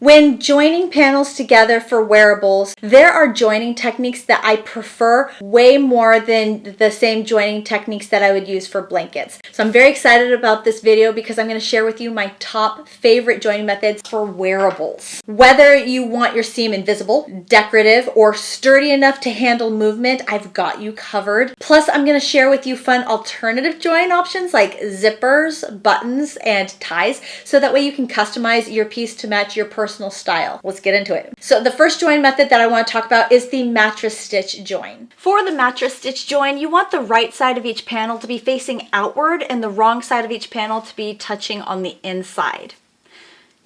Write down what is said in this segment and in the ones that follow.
When joining panels together for wearables, there are joining techniques that I prefer way more than the same joining techniques that I would use for blankets. So I'm very excited about this video because I'm going to share with you my top favorite joining methods for wearables. Whether you want your seam invisible, decorative, or sturdy enough to handle movement, I've got you covered. Plus, I'm going to share with you fun alternative join options like zippers, buttons, and ties, so that way you can customize your piece to match your personal style. Let's get into it. So the first join method that I want to talk about is the mattress stitch join. For the mattress stitch join, you want the right side of each panel to be facing outward and the wrong side of each panel to be touching on the inside.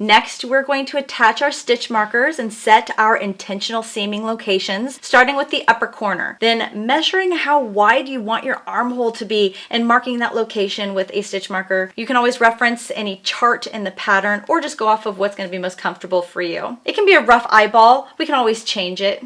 Next, we're going to attach our stitch markers and set our intentional seaming locations, starting with the upper corner. Then measuring how wide you want your armhole to be and marking that location with a stitch marker. You can always reference any chart in the pattern or just go off of what's going to be most comfortable for you. It can be a rough eyeball. We can always change it.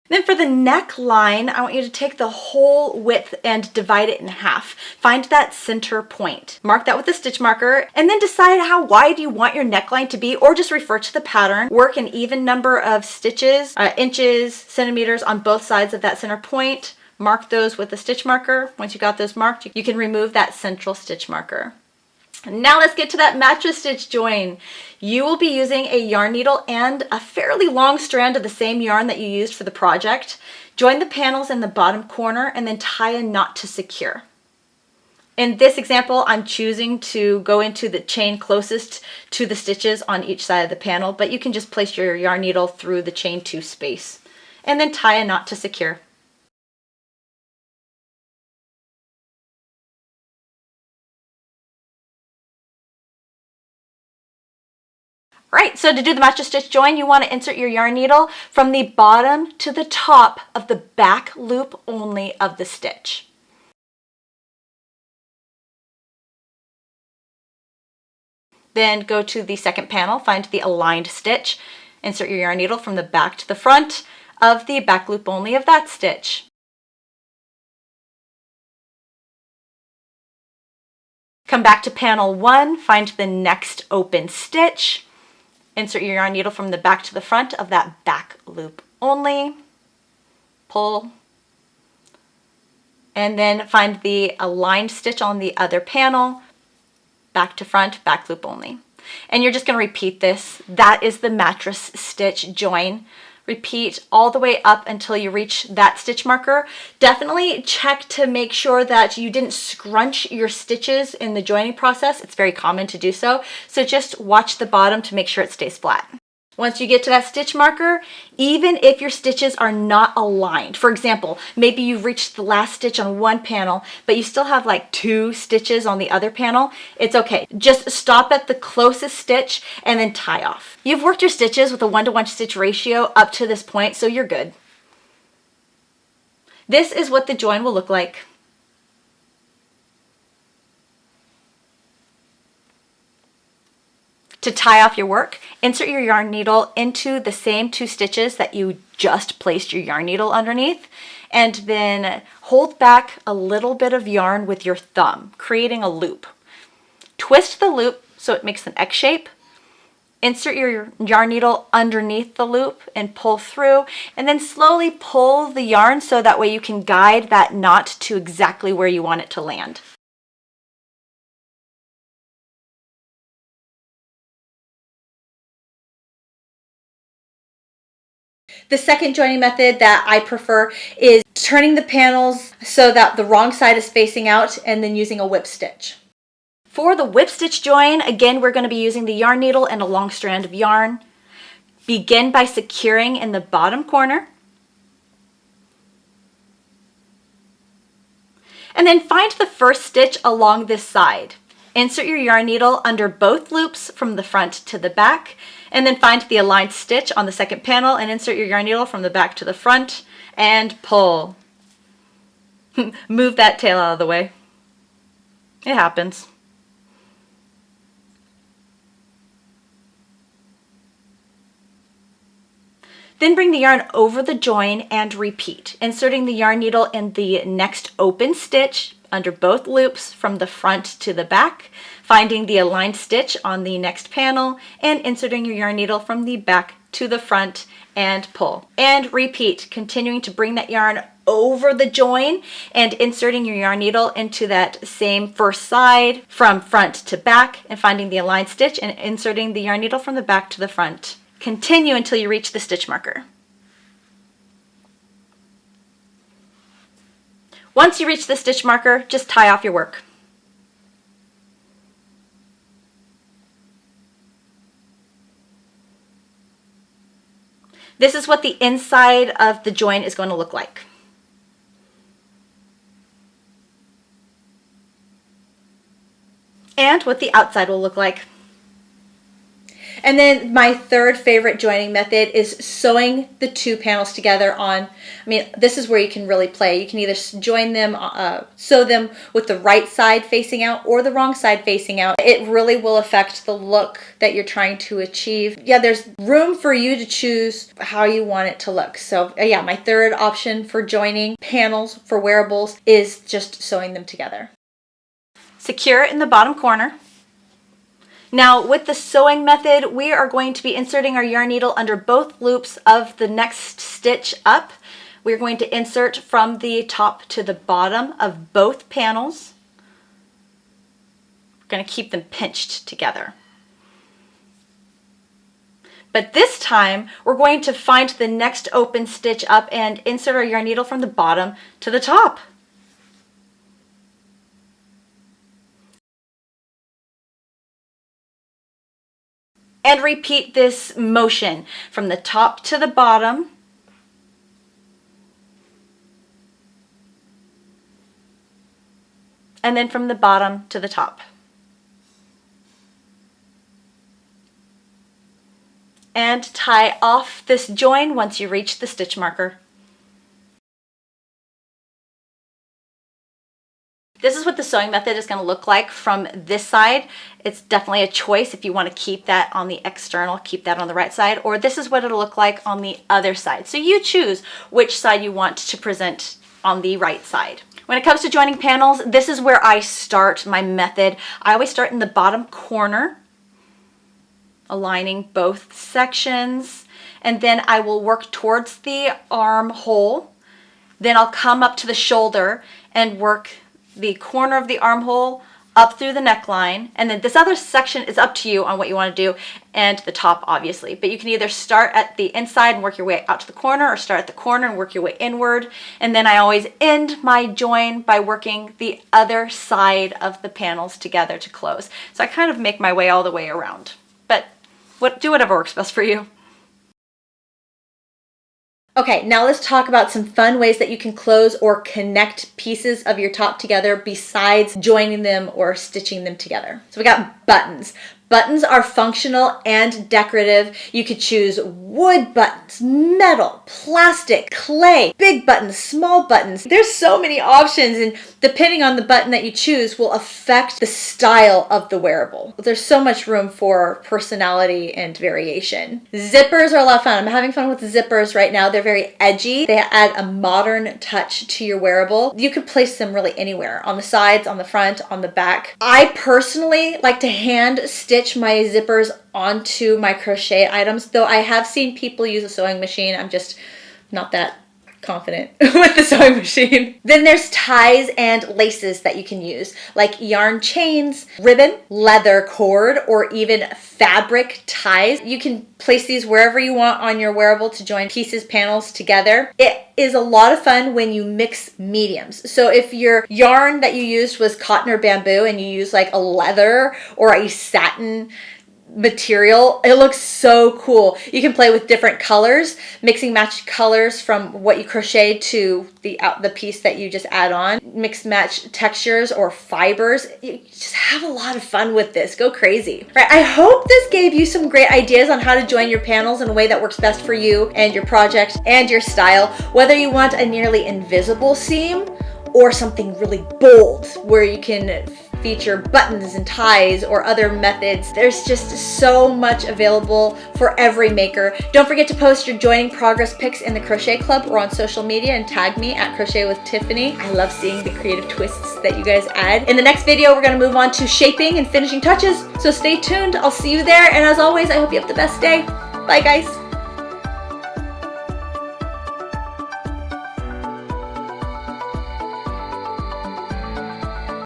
Then for the neckline, I want you to take the whole width and divide it in half. Find that center point. Mark that with a stitch marker and then decide how wide you want your neckline to be, or just refer to the pattern. Work an even number of stitches, inches, centimeters on both sides of that center point. Mark those with a stitch marker. Once you got those marked, you can remove that central stitch marker. Now let's get to that mattress stitch join. You will be using a yarn needle and a fairly long strand of the same yarn that you used for the project. Join the panels in the bottom corner and then tie a knot to secure. In this example, I'm choosing to go into the chain closest to the stitches on each side of the panel, but you can just place your yarn needle through the chain 2 space and then tie a knot to secure. Right, so to do the mattress stitch join, you want to insert your yarn needle from the bottom to the top of the back loop only of the stitch. Then go to the second panel, find the aligned stitch, insert your yarn needle from the back to the front of the back loop only of that stitch. Come back to panel 1, find the next open stitch. Insert your yarn needle from the back to the front of that back loop only. Pull. And then find the aligned stitch on the other panel. Back to front, back loop only. And you're just going to repeat this. That is the mattress stitch join. Repeat all the way up until you reach that stitch marker. Definitely check to make sure that you didn't scrunch your stitches in the joining process. It's very common to do so. So just watch the bottom to make sure it stays flat. Once you get to that stitch marker, even if your stitches are not aligned, for example, maybe you've reached the last stitch on one panel, but you still have like 2 stitches on the other panel, it's okay. Just stop at the closest stitch and then tie off. You've worked your stitches with a 1-to-1 stitch ratio up to this point, so you're good. This is what the join will look like. To tie off your work, insert your yarn needle into the same 2 stitches that you just placed your yarn needle underneath, and then hold back a little bit of yarn with your thumb, creating a loop. Twist the loop so it makes an X shape. Insert your yarn needle underneath the loop and pull through, and then slowly pull the yarn so that way you can guide that knot to exactly where you want it to land. The second joining method that I prefer is turning the panels so that the wrong side is facing out and then using a whip stitch. For the whip stitch join, again, we're going to be using the yarn needle and a long strand of yarn. Begin by securing in the bottom corner. And then find the first stitch along this side. Insert your yarn needle under both loops from the front to the back, and then find the aligned stitch on the second panel and insert your yarn needle from the back to the front and pull. Move that tail out of the way. It happens. Then bring the yarn over the join and repeat, inserting the yarn needle in the next open stitch under both loops from the front to the back, finding the aligned stitch on the next panel, and inserting your yarn needle from the back to the front and pull. And repeat, continuing to bring that yarn over the join and inserting your yarn needle into that same first side from front to back and finding the aligned stitch and inserting the yarn needle from the back to the front. Continue until you reach the stitch marker. Once you reach the stitch marker, just tie off your work. This is what the inside of the join is going to look like. And what the outside will look like. And then my third favorite joining method is sewing the two panels together on, this is where you can really play. You can either join them, sew them with the right side facing out or the wrong side facing out. It really will affect the look that you're trying to achieve. Yeah, there's room for you to choose how you want it to look. So yeah, my third option for joining panels for wearables is just sewing them together. Secure in the bottom corner. Now with the sewing method, we are going to be inserting our yarn needle under both loops of the next stitch up. We're going to insert from the top to the bottom of both panels. We're going to keep them pinched together. But this time, we're going to find the next open stitch up and insert our yarn needle from the bottom to the top. And repeat this motion from the top to the bottom. And then from the bottom to the top. And tie off this join once you reach the stitch marker. This is what the sewing method is going to look like from this side. It's definitely a choice if you want to keep that on the external, keep that on the right side, or this is what it'll look like on the other side. So you choose which side you want to present on the right side. When it comes to joining panels, this is where I start my method. I always start in the bottom corner, aligning both sections, and then I will work towards the armhole. Then I'll come up to the shoulder and work the corner of the armhole up through the neckline, and then this other section is up to you on what you want to do, and the top obviously, but you can either start at the inside and work your way out to the corner, or start at the corner and work your way inward. And then I always end my join by working the other side of the panels together to close. So I kind of make my way all the way around, but do whatever works best for you. Okay, now let's talk about some fun ways that you can close or connect pieces of your top together besides joining them or stitching them together. So we got buttons. Buttons are functional and decorative. You could choose wood buttons, metal, plastic, clay, big buttons, small buttons. There's so many options, and depending on the button that you choose will affect the style of the wearable. There's so much room for personality and variation. Zippers are a lot of fun. I'm having fun with the zippers right now. They're very edgy. They add a modern touch to your wearable. You could place them really anywhere, on the sides, on the front, on the back. I personally like to hand stitch my zippers onto my crochet items, though I have seen people use a sewing machine. I'm just not that confident with the sewing machine. Then there's ties and laces that you can use, like yarn chains, ribbon, leather cord, or even fabric ties. You can place these wherever you want on your wearable to join pieces, panels together. It is a lot of fun when you mix mediums. So if your yarn that you used was cotton or bamboo and you use like a leather or a satin material, it looks so cool. You can play with different colors, mixing match colors from what you crochet to the piece that you just add on, mix match textures or fibers. You just have a lot of fun with this. Go crazy. Right, I hope this gave you some great ideas on how to join your panels in a way that works best for you and your project and your style, whether you want a nearly invisible seam or something really bold where you can feature buttons and ties or other methods. There's just so much available for every maker. Don't forget to post your joining progress pics in the Crochet Club or on social media and tag me at Crochet with Tiffany. I love seeing the creative twists that you guys add. In the next video, we're gonna move on to shaping and finishing touches, so stay tuned. I'll see you there, and as always, I hope you have the best day. Bye, guys.